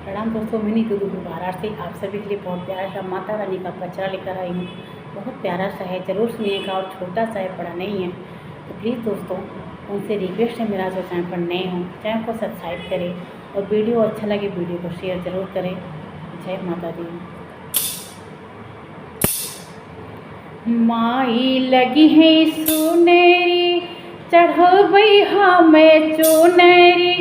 प्रणाम दोस्तों, मैं नीतू वाराणसी से आप सभी के लिए बहुत प्यारा सा माता रानी का कचरा लेकर आई हूँ। बहुत प्यारा सा है, जरूर सुनिएगा। और छोटा सा है, बड़ा नहीं है। तो प्लीज़ दोस्तों, उनसे रिक्वेस्ट है मेरा, जो चैनल पर नए हों चैनल को सब्सक्राइब करें और वीडियो अच्छा लगे वीडियो को शेयर ज़रूर करें। जय माता दी। माई लगी है सुनेरी, चढ़ोबई हमें चुनरी,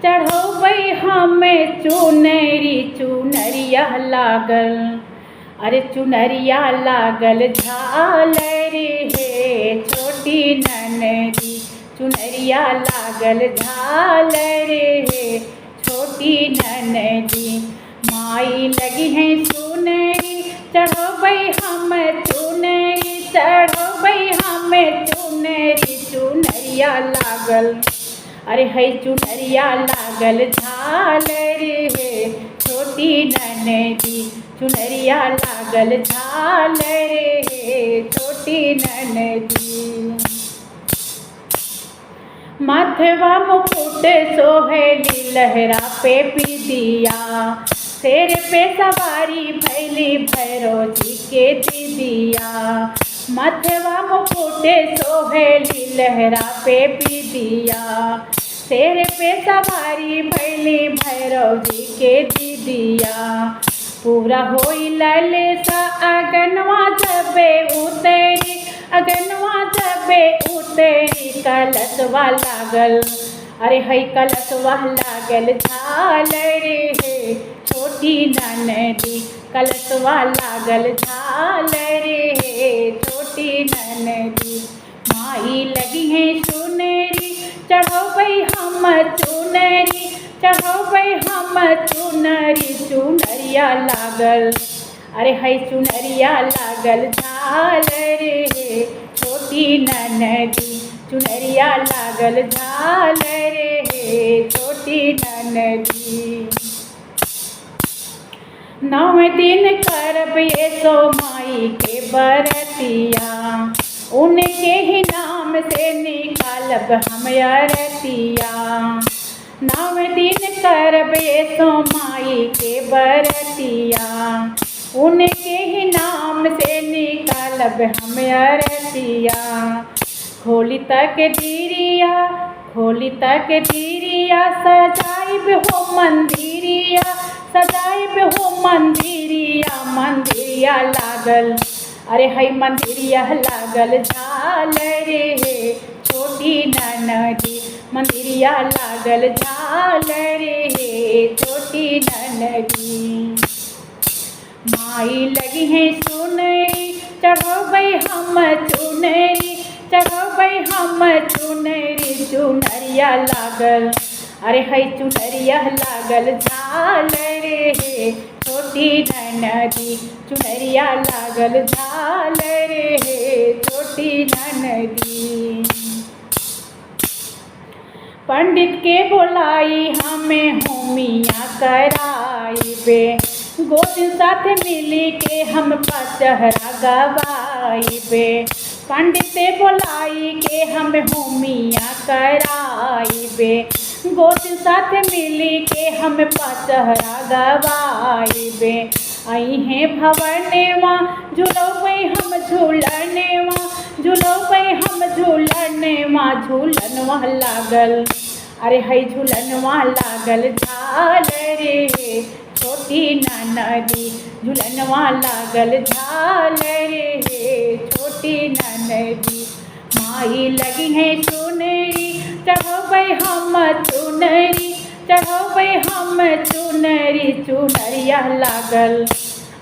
चढ़ोबई हमें चुनरी, चुनरिया लागल, अरे चुनरिया लागल झालरी हे छोटी ननदी, चुनरिया लागल झालरी हे छोटी ननदी। माई लगी है सुनरी, चढ़ोबई हम चुनरी, चढ़ोबई हम चुनरी, चुनरिया लागल, अरे है चुनरिया लागल झालरी हे छोटी ननदी, चुनरिया लागल झालरी हे छोटी ननदी। माथवा मुकुट सोहेली लहरा पे पीदिया, शेर पे सवारी भैली भैरो जी के दीदिया। माथवा मुकुट सोहेली लहरा पे पीदिया, शेर पे सवारी भैली भैरव जी के दीदिया। पूरा होई ललसा अगनवा जबे उतरी, अगनवा जबे उतरी, कलशवा लागल, अरे है कलशवा लागल झालरी हे छोटी ननदी, कलशवा लागल झालरी हे छोटी ननदी। माई लगी है सुनरी, चढ़ोबई हम चुनरी, चढ़ोबई हम चुनरी, चुनरिया लागल, अरे है चुनरिया लागल झालरी हे छोटी ननदी, चुनरिया लागल झालरी हे छोटी ननदी। 9 दिन करब ये सो माई के बरतिया, उनके ही नाम से निकालब हम अरतिया। 9 दिन करब ये सो माई के बरतिया, उनके ही नाम से निकालब हम अरतिया। खोली तक दीरिया, खोली तक दीरिया, सजाइब हो मंदिरिया, सजाइब हो मंदिरिया, मंदिरिया लागल, अरे है मंदिरिया लागल झालरी हे छोटी ननदी, मंदिरिया लागल झालरी हे छोटी ननदी। माई लगी है सुनरी, चढ़ोबई हम चुनरी, चढ़ोबई हम चुनरी, चुनरिया लागल, अरे है चुनरिया लागल झालरी हे छोटी ननदी, चुनरिया लागल झालरी हे छोटी ननदी। पंडित के बोलाई हमें होमिया कराइबे, गोतिन साथ मिली के हम पचहरा गवाइबे। पंडित बोलाई के हम होमिया कराइबे, गोतिन साथ मिली के हम पचहरा गवाइबे। आई हैं भवनवा, झुलौबई हम झूलनवा, झुलौबई हम झूलनवा, झूलनवा लागल, अरे है झूलनवा लागल झालरी हे छोटी ननदी, झूलनवा लागल झालरी हे छोटी ननदी। माई लगी है सुनरी, चढ़ोबई हम चुनरी, चढ़ोबई हम चुनरी, चुनरिया लागल,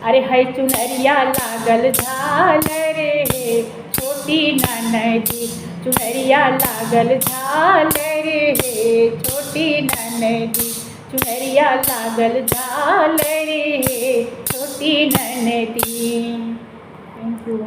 अरे है चुनरिया लागल झालरी हे छोटी ननदी, चुनरिया लागल झालरी हे छोटी ननदी, चुनरिया लागल झालरी हे छोटी ननदी। Thank you.